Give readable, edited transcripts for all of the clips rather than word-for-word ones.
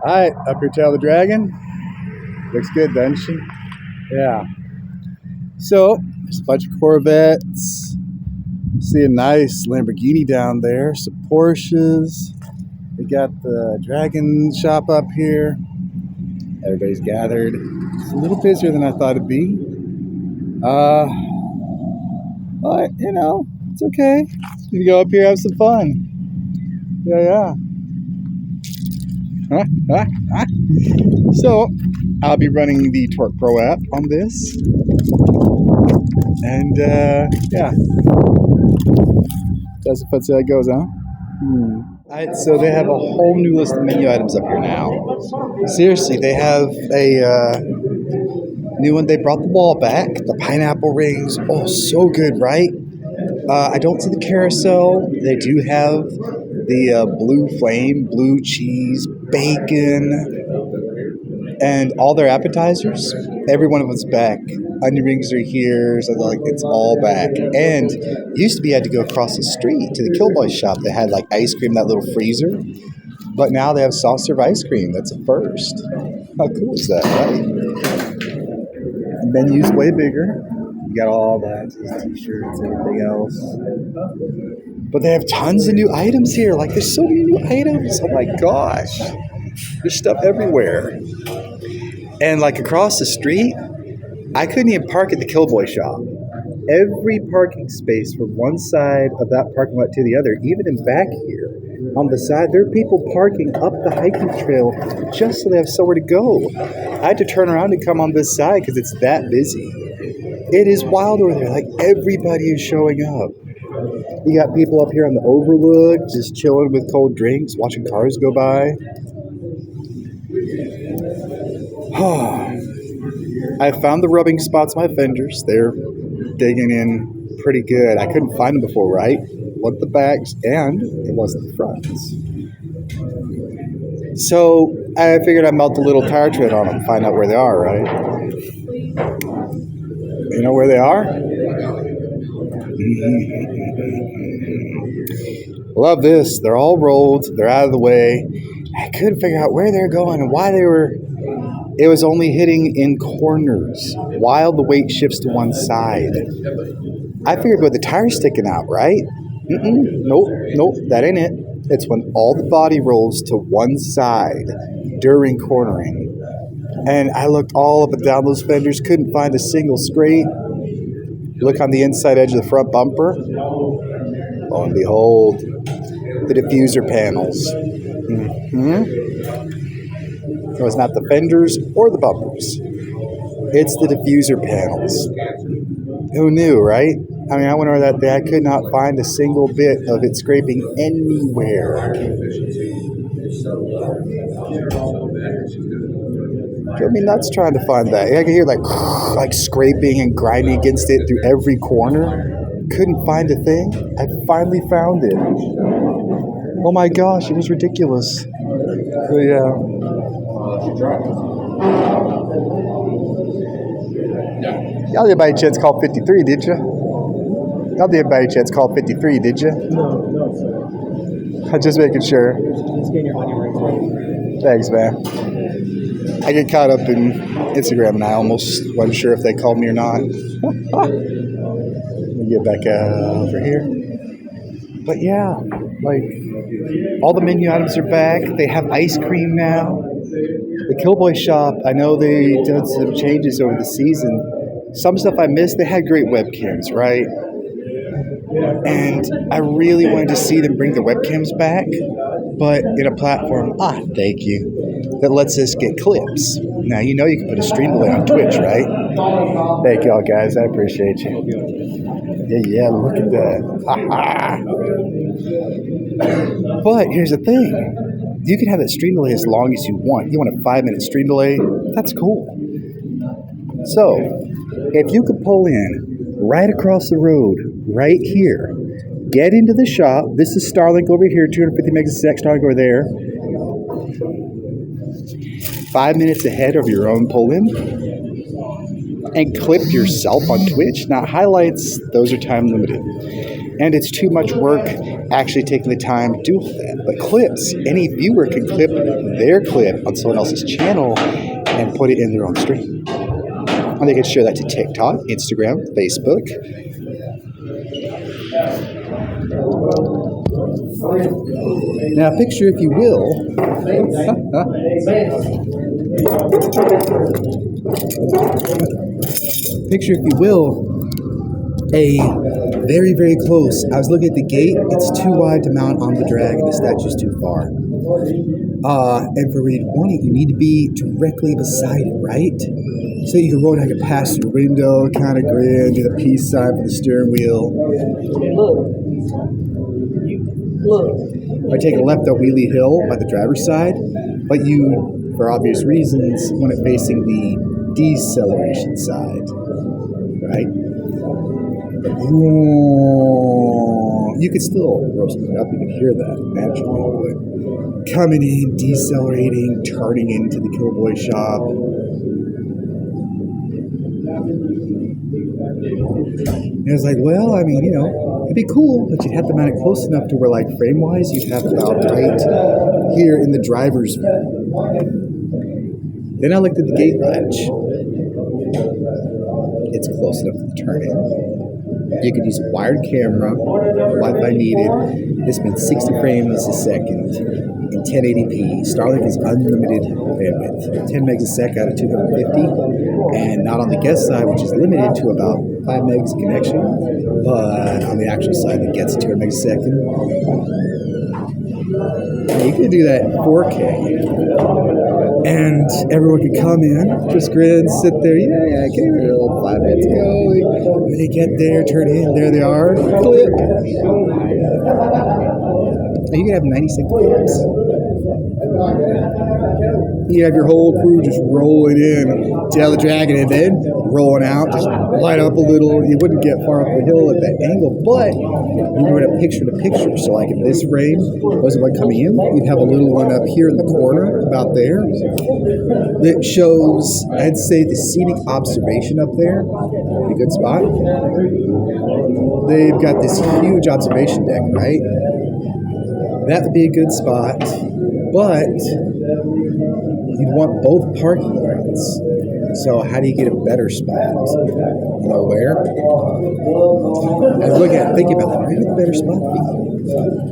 Alright, up your tail of the dragon. Looks good, doesn't she? Yeah. So, there's a bunch of Corvettes. See a nice Lamborghini down there. Some Porsches. We got the Dragon shop up here. Everybody's gathered. It's a little busier than I thought it'd be. But, it's okay. You go up here, have some fun. Yeah. So, I'll be running the Torque Pro app on this. And, yeah. That's how it goes, huh? Alright, so they have a whole new list of menu items up here now. Seriously, they have a new one. They brought the wall back. The pineapple rings. Oh, so good, right? I don't see the carousel. They do have the blue flame, blue cheese, bacon, and all their appetizers. Every one of them's back. Onion rings are here, so it's all back. And used to be you had to go across the street to the Killboy shop that had ice cream, that little freezer. But now they have soft serve ice cream. That's a first. How cool is that, right? The menu's way bigger. You got all that, t-shirts, everything else. But they have tons of new items here. There's so many new items. Oh my gosh. There's stuff everywhere. And across the street, I couldn't even park at the Killboy shop. Every parking space from one side of that parking lot to the other, even in back here, on the side, there are people parking up the hiking trail just so they have somewhere to go. I had to turn around and come on this side because it's that busy. It is wild over there. Everybody is showing up. You got people up here on the overlook just chilling with cold drinks, watching cars go by. I found the rubbing spots on my fenders. They're digging in pretty good. I couldn't find them before, right? It wasn't the backs and it wasn't the fronts. So I figured I'd melt a little tire tread on them and find out where they are, right? You know where they are? Love this. They're all rolled. They're out of the way. I couldn't figure out where they're going and why they were. It was only hitting in corners while the weight shifts to one side. I figured with the tires sticking out, right? Nope, that ain't it. It's when all the body rolls to one side during cornering. And I looked all up and down those fenders, couldn't find a single scrape. Look on the inside edge of the front bumper. Lo and behold, the diffuser panels. It was not the fenders or the bumpers. It's the diffuser panels. Who knew, right? I went over that day. I could not find a single bit of it scraping anywhere. Drove me nuts trying to find that. I could hear like scraping and grinding against it through every corner. Couldn't find a thing. I finally found it. Oh my gosh, it was ridiculous. So yeah. Y'all didn't by any chance call 53, did you? Y'all didn't by any chance call 53, did you? No, sir. I'm just making sure. Just getting your money right. Thanks, man. I get caught up in Instagram and I almost wasn't sure if they called me or not. Let me get back over here. But yeah, all the menu items are back. They have ice cream now. The Killboy shop, I know they did some changes over the season. Some stuff I missed. They had great webcams, right? And I really wanted to see them bring the webcams back, but in a platform, thank you, that lets us get clips. Now, you can put a stream delay on Twitch, right? Thank y'all, guys. I appreciate you. Yeah, look at that. But here's the thing. You can have that stream delay as long as you want. You want a 5-minute stream delay? That's cool. So, if you could pull in right across the road, right here, get into the shop. This is Starlink over here, 250 megs a sec, Starlink over there. 5 minutes ahead of your own pull-in. And clip yourself on Twitch. Now, highlights, those are time limited. And it's too much work actually taking the time to do all that. But clips, any viewer can clip their clip on someone else's channel and put it in their own stream. And they can share that to TikTok, Instagram, Facebook. Now, picture, if you will, picture, if you will, a very, very close. I was looking at the gate. It's too wide to mount on the drag, and the statue's too far. And for where you want it, you need to be directly beside it, right? So you can roll down your passenger window, kind of grin, do the peace sign for the steering wheel. Look. Or take a left up Wheelie Hill by the driver's side, but you, for obvious reasons, want it facing the deceleration side, right? You could still roast it up, you can hear that naturally, but coming in, decelerating, turning into the Killboy shop. And it's like, well, I mean, it'd be cool, but you'd have to mount it close enough to where, like, frame-wise, you'd have it about right here in the driver's view. Then I looked at the gate latch. It's close enough to turn in. You could use a wired camera, Wi-Fi needed. This means 60 frames a second in 1080p. Starlink is unlimited bandwidth, 10 megs a sec out of 250, and not on the guest side, which is limited to about 5 megs connection, but on the actual side, it gets 200 megs a second. And you could do that in 4K. And everyone could come in, just grin, sit there. Yeah, I came here 5 minutes ago. When they get there, turn in, there they are. Clip. And you can have 90-second clips. You have your whole crew just rolling in, tail the dragon, and then rolling out, just light up a little. You wouldn't get far up the hill at that angle, but you would have picture to picture. So, like in this frame, wasn't one coming in, you'd have a little one up here in the corner, about there, that shows, I'd say, the scenic observation up there. A good spot. They've got this huge observation deck, right? That would be a good spot, but you'd want both parking lots. So how do you get a better spot? You know where? I was thinking about that. Where would the better spot be?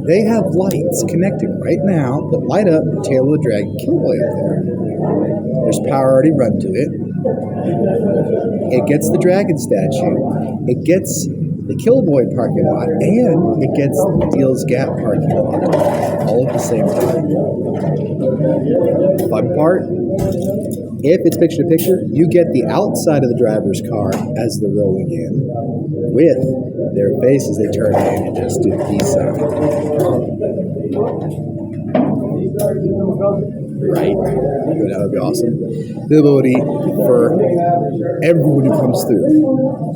They have lights connected right now that light up the tail of the Dragon Killboy up there. There's power already run to it. It gets the dragon statue. It gets the Killboy parking lot, and it gets the Deals Gap parking lot, all at the same time. Fun part, if it's picture-to-picture, you get the outside of the driver's car as they're rolling in, with their faces they turn in and just do the peace sign. Right. That would be awesome. The ability for everyone who comes through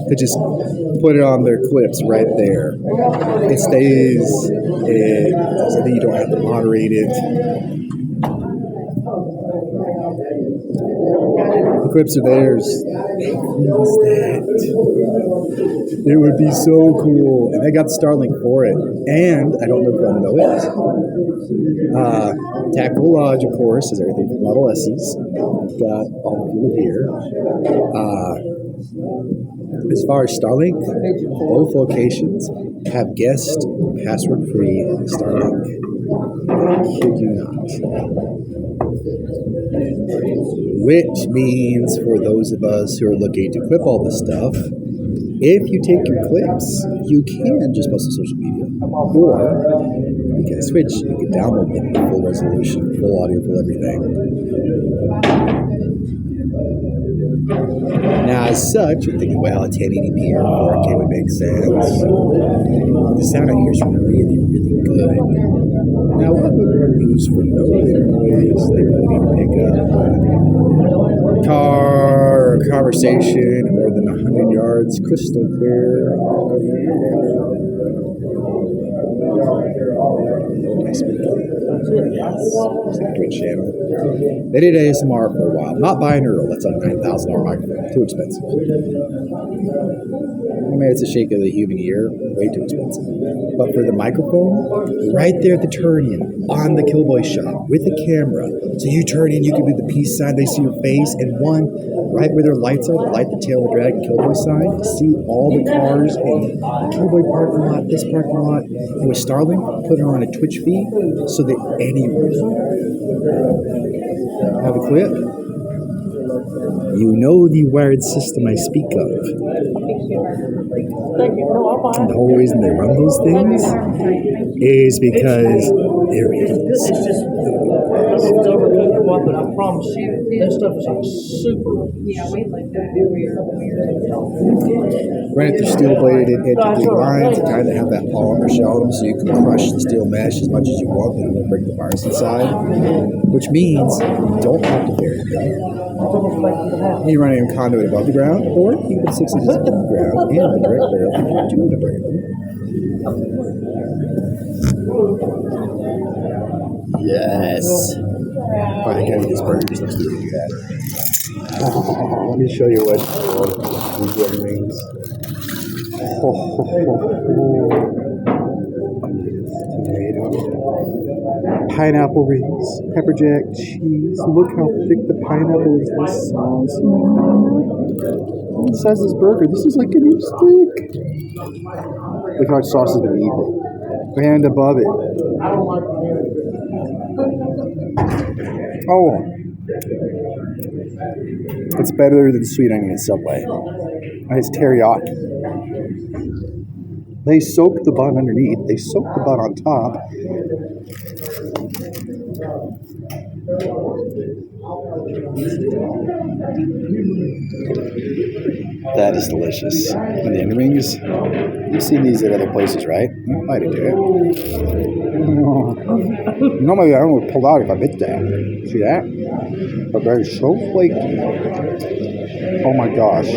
to just put it on their clips right there. It stays, so that you don't have to moderate it. The clips are theirs. How cool is that? It would be so cool. And they got Starlink for it. And I don't know if y'all know it. Tactical Lodge, of course, is everything from Model S's. We've got all the people here. As far as Starlink, both locations have guest password-free Starlink. I kid you not. Which means for those of us who are looking to clip all this stuff, if you take your clips, you can just post on social media. Or you can switch, you can download them in full resolution, full audio, full everything. Now, as such, you're thinking, well, 1080p or 4K would make sense. The sound I hear is really, really good. Now, what would one use for no noise? They really need to pick up car or conversation more than 100 yards, crystal clear. Nice speaker. It's their Twitch channel. They did ASMR for a while. Not binaural. That's like $9,000 microphone. Too expensive. I mean, it's a shake of the human ear. Way too expensive. But for the microphone, right there at the turn-in, on the Killboy shop, with the camera. So you turn in, you can do the peace sign, they see your face, and one, right where their lights are, the light, the tail, the drag, Killboy sign, see all the cars in the Killboy parking lot, this parking lot. And with Starlink, put it on a Twitch feed, so that anyone have a clip. You know the wired system I speak of. And the whole reason they run those things is because there is. It's overcooking one, but I promise you, that stuff is like super. Run it through steel-bladed edge-to-blade lines to kind of have that polymer shell on them, so you can crush the steel mesh as much as you want, but it won't break the virus inside. Which means you don't have to bury it. You run it in conduit above the ground, or you can put 6 inches above the ground and the direct barrel to the barrel. Yes. I think I need this burger just next to do that. Let me show you what these wedding rings. Tomato. Pineapple rings. Pepper jack cheese. Look how thick the pineapple is. This sauce. The size of this burger. This is like an inch thick. Look how much sauce is beneath it. And above it. Oh, it's better than sweet onion at Subway. And it's teriyaki. They soak the bun underneath. They soak the bun on top. That is delicious. And the onion rings, you've seen these at other places, right? I did do it. Normally I only pull out if I bit that. See that? But they're so flaky. Oh my gosh.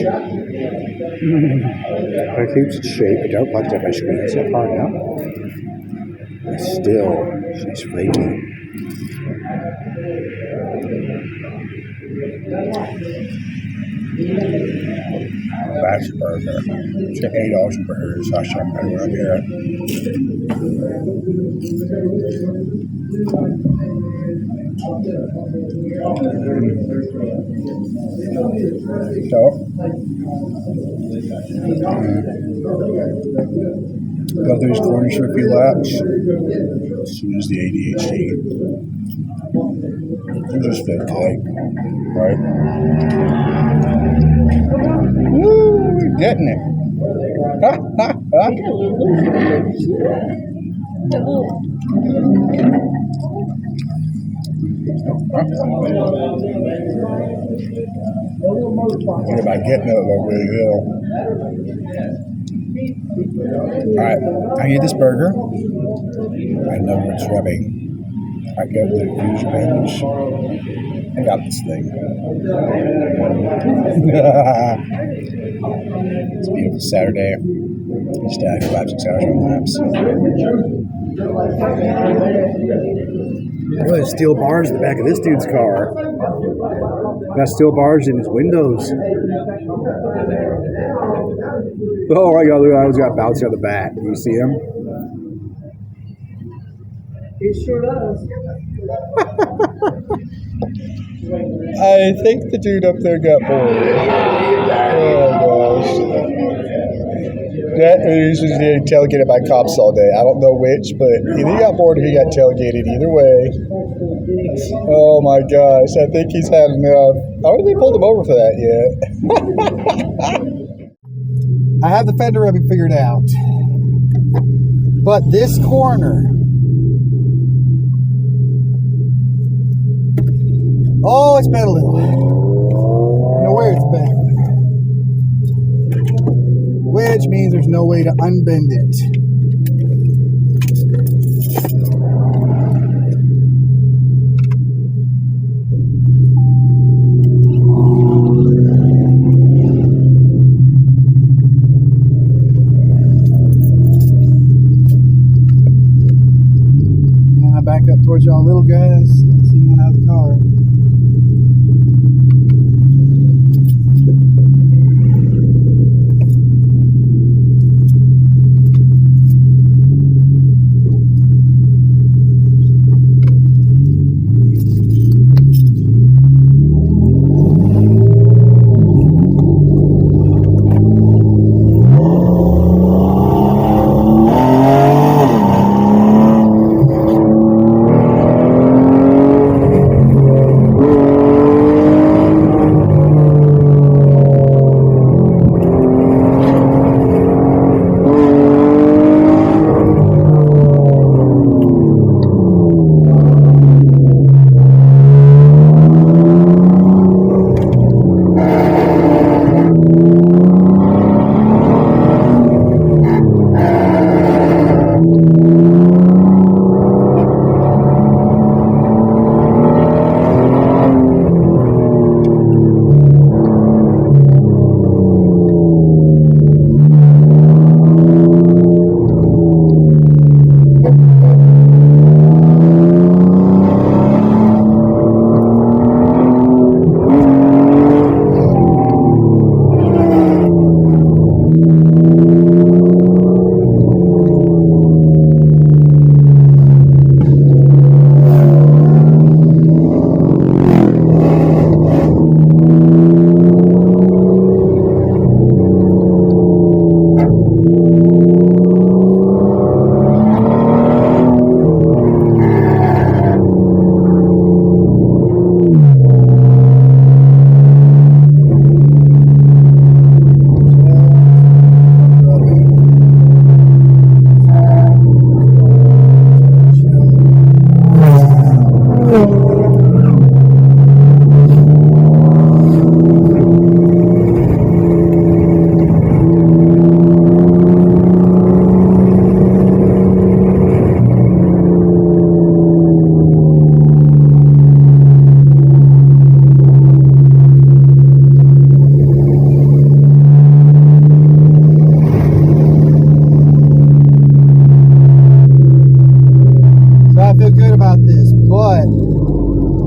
It keeps its shape. I don't like that I squeeze that hard now. Still, she's flaky. That's a burger. It's $8 a burger, so I shop around here. So, go through these corners for a few laps. As soon as the ADHD. You just fit tight, right? Woo, getting it. Ha, ha, ha. What about getting it over the hill? Alright, I eat this burger. I know it's rubbing. I get the fusion bandage. I got this thing. It's a beautiful Saturday. Stack 5-6 hours on laps. Look at the steel bars in the back of this dude's car. Got steel bars in his windows. Oh my god, look at that. He's got bouncing on the back. Do you see him? He sure does. I think the dude up there got bored. Oh gosh. That is getting tailgated by cops all day. I don't know which, but either he got bored or he got tailgated. Either way. Oh my gosh, I think he's had enough. I don't think they pulled him over for that yet. I have the fender rubbing figured out. But this corner. Oh, it's bent a little. I know where it's bent. Which means there's no way to unbend it. And I back up towards y'all a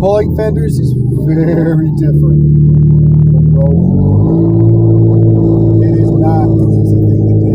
Pulling fenders is very different from rolling. It is not an easy thing to do.